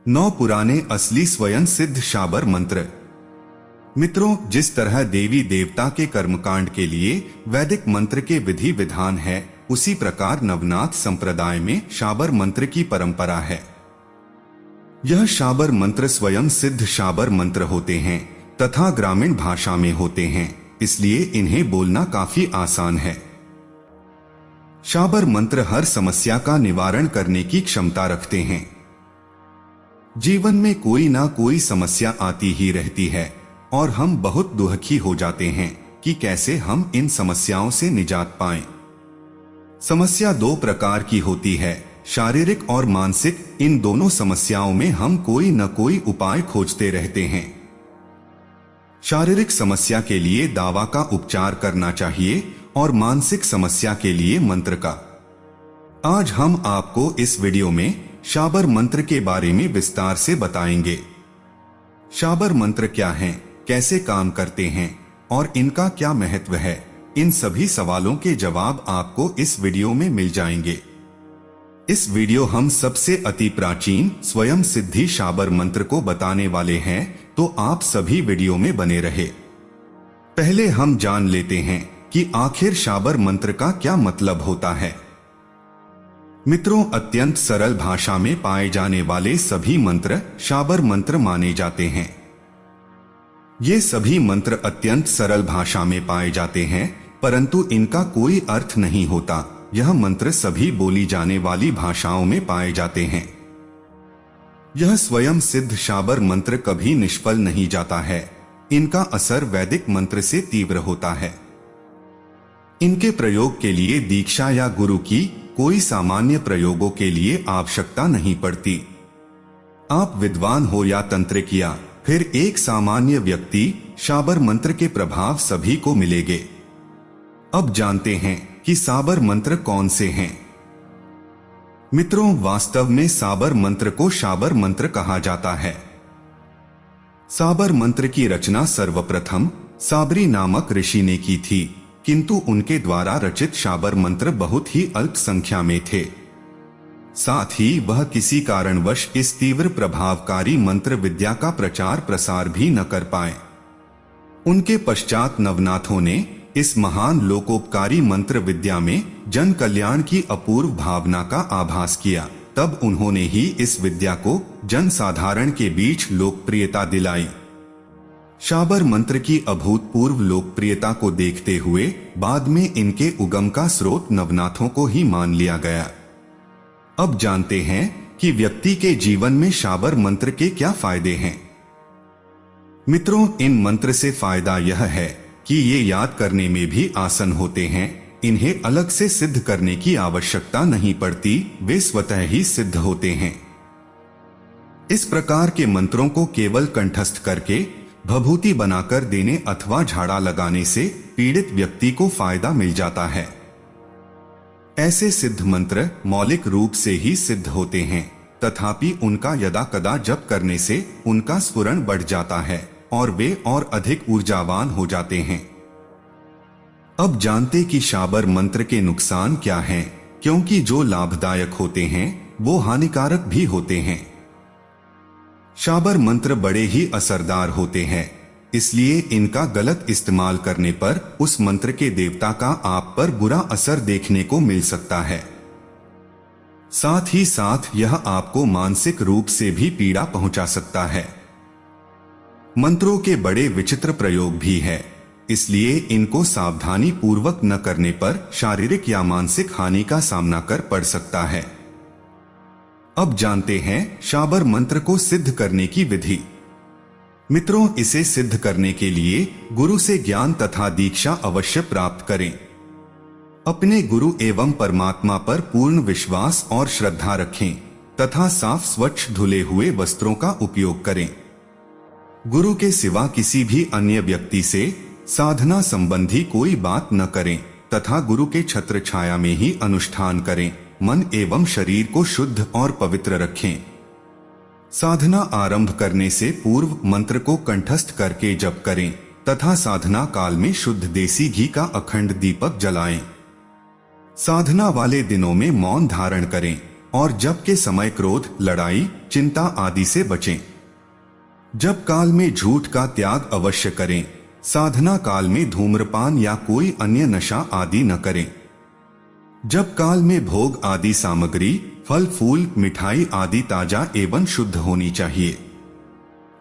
9 पुराने असली स्वयं सिद्ध शाबर मंत्र। मित्रों, जिस तरह देवी देवता के कर्मकांड के लिए वैदिक मंत्र के विधि विधान है, उसी प्रकार नवनाथ संप्रदाय में शाबर मंत्र की परंपरा है। यह शाबर मंत्र स्वयं सिद्ध शाबर मंत्र होते हैं तथा ग्रामीण भाषा में होते हैं, इसलिए इन्हें बोलना काफी आसान है। शाबर मंत्र हर समस्या का निवारण करने की क्षमता रखते हैं। जीवन में कोई ना कोई समस्या आती ही रहती है और हम बहुत दुखी हो जाते हैं कि कैसे हम इन समस्याओं से निजात पाएं। समस्या 2 प्रकार की होती है, शारीरिक और मानसिक। इन दोनों समस्याओं में हम कोई न कोई उपाय खोजते रहते हैं। शारीरिक समस्या के लिए दवा का उपचार करना चाहिए और मानसिक समस्या के लिए मंत्र का। आज हम आपको इस वीडियो में शाबर मंत्र के बारे में विस्तार से बताएंगे। शाबर मंत्र क्या हैं, कैसे काम करते हैं और इनका क्या महत्व है, इन सभी सवालों के जवाब आपको इस वीडियो में मिल जाएंगे। इस वीडियो हम सबसे अति प्राचीन स्वयं सिद्धि शाबर मंत्र को बताने वाले हैं, तो आप सभी वीडियो में बने रहे। पहले हम जान लेते हैं कि आखिर शाबर मंत्र का क्या मतलब होता है। मित्रों, अत्यंत सरल भाषा में पाए जाने वाले सभी मंत्र शाबर मंत्र माने जाते हैं। ये सभी मंत्र अत्यंत सरल भाषा में पाए जाते हैं, परंतु इनका कोई अर्थ नहीं होता। यह मंत्र सभी बोली जाने वाली भाषाओं में पाए जाते हैं। यह स्वयं सिद्ध शाबर मंत्र कभी निष्फल नहीं जाता है। इनका असर वैदिक मंत्र से तीव्र होता है। इनके प्रयोग के लिए दीक्षा या गुरु की कोई सामान्य प्रयोगों के लिए आवश्यकता नहीं पड़ती। आप विद्वान हो या तंत्रिक या फिर एक सामान्य व्यक्ति, शाबर मंत्र के प्रभाव सभी को मिलेंगे। अब जानते हैं कि शाबर मंत्र कौन से हैं। मित्रों, वास्तव में शाबर मंत्र को शाबर मंत्र कहा जाता है। शाबर मंत्र की रचना सर्वप्रथम साबरी नामक ऋषि ने की थी, किंतु उनके द्वारा रचित शाबर मंत्र बहुत ही अल्प संख्या में थे। साथ ही वह किसी कारणवश इस तीव्र प्रभावकारी मंत्र विद्या का प्रचार प्रसार भी न कर पाए। उनके पश्चात नवनाथों ने इस महान लोकोपकारी मंत्र विद्या में जन कल्याण की अपूर्व भावना का आभास किया। तब उन्होंने ही इस विद्या को जन साधारण के बीच लोकप्रियता दिलाई। शाबर मंत्र की अभूतपूर्व लोकप्रियता को देखते हुए बाद में इनके उगम का स्रोत नवनाथों को ही मान लिया गया। अब जानते हैं कि व्यक्ति के जीवन में शाबर मंत्र के क्या फायदे हैं। मित्रों, इन मंत्र से फायदा यह है कि ये याद करने में भी आसान होते हैं। इन्हें अलग से सिद्ध करने की आवश्यकता नहीं पड़ती, वे स्वतः ही सिद्ध होते हैं। इस प्रकार के मंत्रों को केवल कंठस्थ करके भभूति बनाकर देने अथवा झाड़ा लगाने से पीड़ित व्यक्ति को फायदा मिल जाता है। ऐसे सिद्ध मंत्र मौलिक रूप से ही सिद्ध होते हैं, तथापि उनका यदा कदा जप करने से उनका स्फुरण बढ़ जाता है और वे और अधिक ऊर्जावान हो जाते हैं। अब जानते कि शाबर मंत्र के नुकसान क्या हैं, क्योंकि जो लाभदायक होते हैं वो हानिकारक भी होते हैं। शाबर मंत्र बड़े ही असरदार होते हैं, इसलिए इनका गलत इस्तेमाल करने पर उस मंत्र के देवता का आप पर बुरा असर देखने को मिल सकता है। साथ ही साथ यह आपको मानसिक रूप से भी पीड़ा पहुंचा सकता है। मंत्रों के बड़े विचित्र प्रयोग भी है, इसलिए इनको सावधानी पूर्वक न करने पर शारीरिक या मानसिक हानि का सामना कर पड़ सकता है। अब जानते हैं शाबर मंत्र को सिद्ध करने की विधि। मित्रों, इसे सिद्ध करने के लिए गुरु से ज्ञान तथा दीक्षा अवश्य प्राप्त करें। अपने गुरु एवं परमात्मा पर पूर्ण विश्वास और श्रद्धा रखें तथा साफ स्वच्छ धुले हुए वस्त्रों का उपयोग करें। गुरु के सिवा किसी भी अन्य व्यक्ति से साधना संबंधी कोई बात न करें तथा गुरु के छत्र छाया में ही अनुष्ठान करें। मन एवं शरीर को शुद्ध और पवित्र रखें। साधना आरंभ करने से पूर्व मंत्र को कंठस्थ करके जप करें तथा साधना काल में शुद्ध देसी घी का अखंड दीपक जलाएं। साधना वाले दिनों में मौन धारण करें और जप के समय क्रोध, लड़ाई, चिंता आदि से बचें। जप काल में झूठ का त्याग अवश्य करें। साधना काल में धूम्रपान या कोई अन्य नशा आदि न करें। जप काल में भोग आदि सामग्री, फल फूल, मिठाई आदि ताजा एवं शुद्ध होनी चाहिए।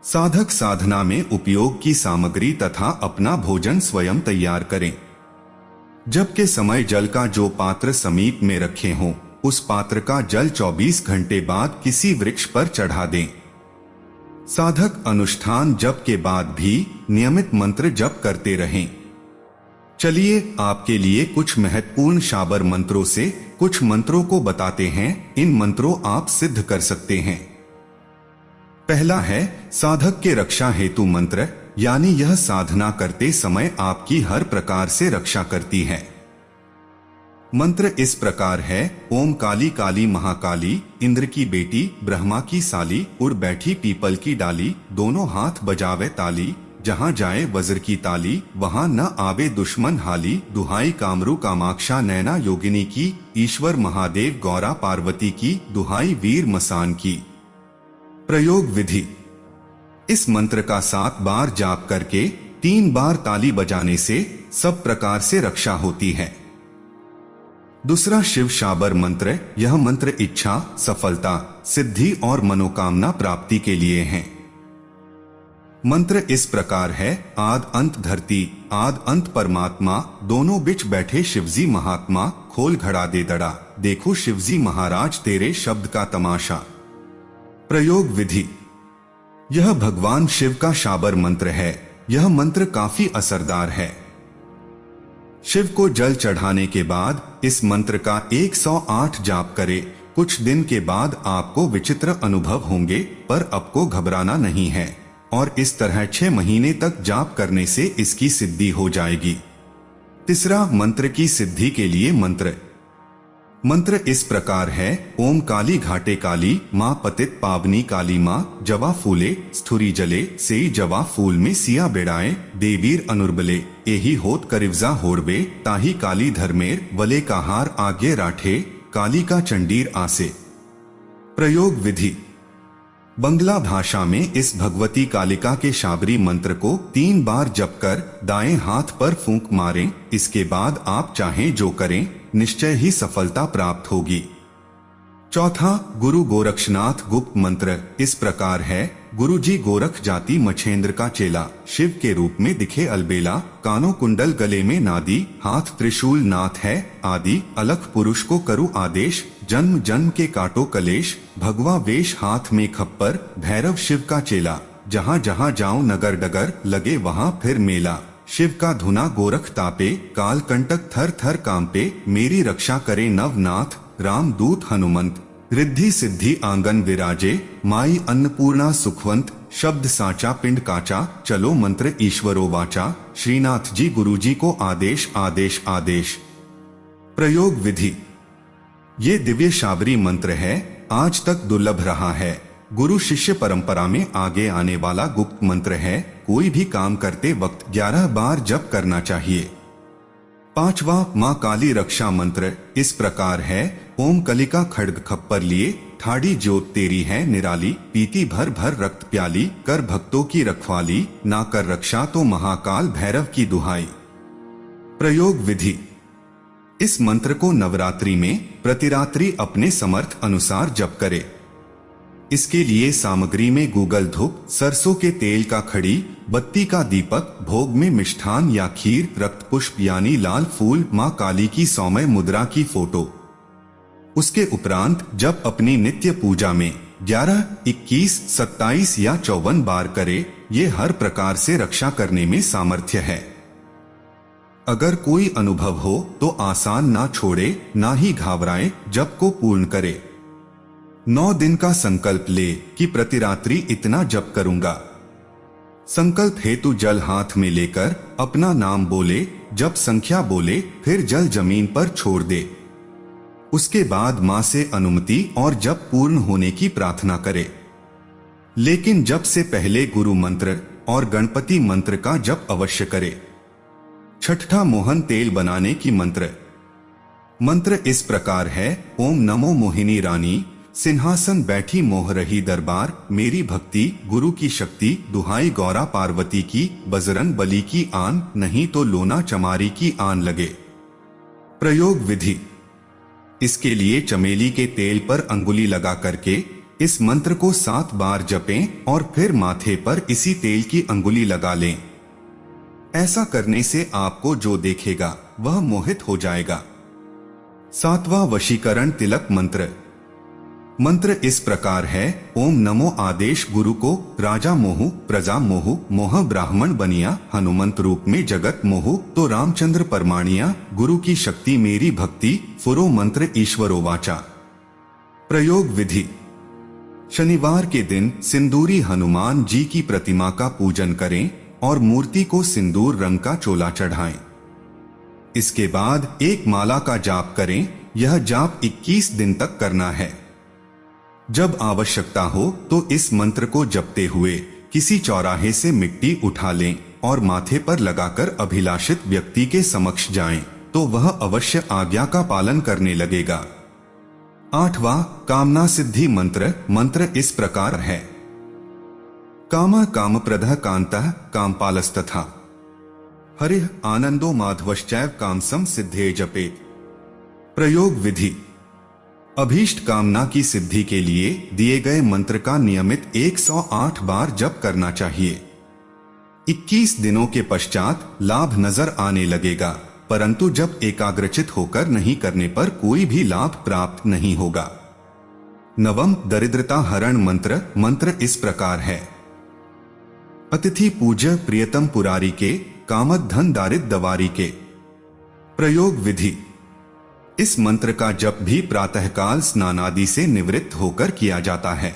साधक साधना में उपयोग की सामग्री तथा अपना भोजन स्वयं तैयार करें। जप के समय जल का जो पात्र समीप में रखे हों, उस पात्र का जल 24 घंटे बाद किसी वृक्ष पर चढ़ा दें। साधक अनुष्ठान जप के बाद भी नियमित मंत्र जप करते रहें। चलिए आपके लिए कुछ महत्वपूर्ण शाबर मंत्रों से कुछ मंत्रों को बताते हैं। इन मंत्रों आप सिद्ध कर सकते हैं। पहला है साधक के रक्षा हेतु मंत्र, यानी यह साधना करते समय आपकी हर प्रकार से रक्षा करती है। मंत्र इस प्रकार है: ओम काली काली महाकाली, इंद्र की बेटी, ब्रह्मा की साली, उड़ बैठी पीपल की डाली, दोनों हाथ बजावे ताली, जहाँ जाए वज्र की ताली, वहाँ न आवे दुश्मन हाली, दुहाई कामरू कामाक्षा नैना योगिनी की, ईश्वर महादेव गौरा पार्वती की, दुहाई वीर मसान की। प्रयोग विधि: इस मंत्र का 7 बार जाप करके 3 बार ताली बजाने से सब प्रकार से रक्षा होती है। दूसरा शिव शाबर मंत्र, यह मंत्र इच्छा, सफलता, सिद्धि और मनोकामना प्राप्ति के लिए है। मंत्र इस प्रकार है: आद अंत धरती, आद अंत परमात्मा, दोनों बिच बैठे शिवजी महात्मा, खोल घड़ा दे दड़ा, देखो शिवजी महाराज तेरे शब्द का तमाशा। प्रयोग विधि: यह भगवान शिव का शाबर मंत्र है। यह मंत्र काफी असरदार है। शिव को जल चढ़ाने के बाद इस मंत्र का 108 जाप करें। कुछ दिन के बाद आपको विचित्र अनुभव होंगे, पर आपको घबराना नहीं है और इस तरह 6 महीने तक जाप करने से इसकी सिद्धि हो जाएगी। तीसरा मंत्र की सिद्धि के लिए मंत्र इस प्रकार है: ओम काली घाटे काली, माँ पतित पावनी काली माँ, जवा फूले स्थुरी जले, से जवा फूल में सिया बेड़ाए, देवीर अनुर्बले, एही होत करिवजा होड़बे, ताही काली धर्मेर, वले का हार आगे राठे, काली का चंडीर आसे। प्रयोग विधि: बंगला भाषा में इस भगवती कालिका के शाबरी मंत्र को 3 बार जप कर दाएं हाथ पर फूंक मारें। इसके बाद आप चाहें जो करें, निश्चय ही सफलता प्राप्त होगी। चौथा गुरु गोरक्षनाथ गुप्त मंत्र इस प्रकार है: गुरुजी गोरख जाति मछेंद्र का चेला, शिव के रूप में दिखे अलबेला, कानों कुंडल गले में नादी, हाथ त्रिशूल नाथ है आदि, अलख पुरुष को करु आदेश, जन्म जन्म के काटो कलेश, भगवा वेश हाथ में खप्पर, भैरव शिव का चेला, जहाँ जहाँ जाऊं नगर डगर, लगे वहाँ फिर मेला, शिव का धुना गोरख तापे, काल कंटक थर थर कांपे, मेरी रक्षा करे नवनाथ, राम दूत हनुमंत, रिद्धि सिद्धि आंगन विराजे, माई अन्नपूर्णा सुखवंत, शब्द साचा पिंड काचा, चलो मंत्र ईश्वरो वाचा, श्रीनाथ जी गुरुजी को आदेश आदेश आदेश। प्रयोग विधि: ये दिव्य शाबरी मंत्र है, आज तक दुर्लभ रहा है। गुरु शिष्य परंपरा में आगे आने वाला गुप्त मंत्र है। कोई भी काम करते वक्त 11 बार जप करना चाहिए। 5वां माँ काली रक्षा मंत्र इस प्रकार है: ओम कलिका खड्ग खप्पर लिए, ठाड़ी ज्योत तेरी है निराली, पीती भर भर रक्त प्याली, कर भक्तों की रखवाली, ना कर रक्षा तो महाकाल भैरव की दुहाई। प्रयोग विधि: इस मंत्र को नवरात्रि में प्रतिरात्रि अपने समर्थ अनुसार जप करें। इसके लिए सामग्री में गूगल धूप, सरसों के तेल का खड़ी, बत्ती का दीपक, भोग में मिष्ठान या खीर, रक्त पुष्प यानी लाल फूल, माँ काली की सौम्य मुद्रा की फोटो। उसके उपरांत जब अपनी नित्य पूजा में 11, 21, 27 या 54 बार करे, ये हर प्रकार से रक्षा करने में सामर्थ्य है। अगर कोई अनुभव हो तो आसान ना छोड़े, ना ही घाबराए, जप को पूर्ण करे। 9 दिन का संकल्प ले कि प्रतिरात्रि इतना जप करूंगा। संकल्प हेतु जल हाथ में लेकर अपना नाम बोले, जप संख्या बोले, फिर जल जमीन पर छोड़ दे। उसके बाद मां से अनुमति और जप पूर्ण होने की प्रार्थना करे। लेकिन जप से पहले गुरु मंत्र और गणपति मंत्र का जप अवश्य करे। छठा मोहन तेल बनाने की मंत्र। मंत्र इस प्रकार है। ओम नमो मोहिनी रानी, सिंहासन बैठी मोह रही दरबार, मेरी भक्ति गुरु की शक्ति, दुहाई गौरा पार्वती की, बजरंग बली की आन, नहीं तो लोना चमारी की आन लगे। प्रयोग विधि। इसके लिए चमेली के तेल पर अंगुली लगा करके इस मंत्र को 7 बार जपें और फिर माथे पर इसी तेल की अंगुली लगा लें। ऐसा करने से आपको जो देखेगा वह मोहित हो जाएगा। 7वां वशीकरण तिलक मंत्र। मंत्र इस प्रकार है। ओम नमो आदेश गुरु को, राजा मोहु, प्रजा मोहु, मोह ब्राह्मण बनिया, हनुमंत रूप में जगत मोहु, तो रामचंद्र परमाणिया, गुरु की शक्ति मेरी भक्ति, फुरो मंत्र ईश्वरो वाचा। प्रयोग विधि। शनिवार के दिन सिंदूरी हनुमान जी की प्रतिमा का पूजन करें और मूर्ति को सिंदूर रंग का चोला चढ़ाएं। इसके बाद एक माला का जाप करें। यह जाप 21 दिन तक करना है। जब आवश्यकता हो तो इस मंत्र को जपते हुए किसी चौराहे से मिट्टी उठा लें और माथे पर लगाकर अभिलाषित व्यक्ति के समक्ष जाएं, तो वह अवश्य आज्ञा का पालन करने लगेगा। 8वां कामना सिद्धि मंत्र। मंत्र इस प्रकार है। काम कामप्रदः कांतः कामपालस्तथा हरिः आनंदो माधवश्चैव कामसम सिद्धे जपेत। प्रयोग विधि। अभीष्ट कामना की सिद्धि के लिए दिए गए मंत्र का नियमित 108 बार जप करना चाहिए। 21 दिनों के पश्चात लाभ नजर आने लगेगा, परंतु जब एकाग्रचित होकर नहीं करने पर कोई भी लाभ प्राप्त नहीं होगा। 9वां दरिद्रता हरण मंत्र। मंत्र इस प्रकार है। अतिथि पूज्य प्रियतम पुरारी के, कामद धन दारिद दवारी के। प्रयोग विधि। इस मंत्र का जप भी प्रातःकाल स्नानादि से निवृत्त होकर किया जाता है।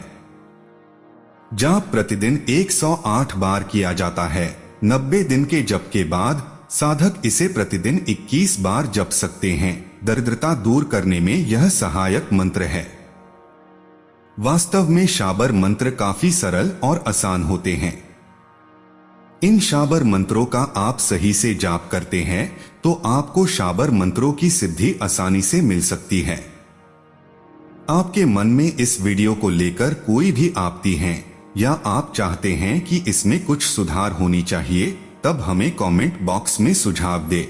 जाप प्रतिदिन 108 बार किया जाता है। 90 दिन के जप के बाद साधक इसे प्रतिदिन 21 बार जप सकते हैं। दरिद्रता दूर करने में यह सहायक मंत्र है। वास्तव में शाबर मंत्र काफी सरल और आसान होते हैं। इन शाबर मंत्रों का आप सही से जाप करते हैं तो आपको शाबर मंत्रों की सिद्धि आसानी से मिल सकती है। आपके मन में इस वीडियो को लेकर कोई भी आपत्ति है या आप चाहते हैं कि इसमें कुछ सुधार होनी चाहिए, तब हमें कमेंट बॉक्स में सुझाव दें।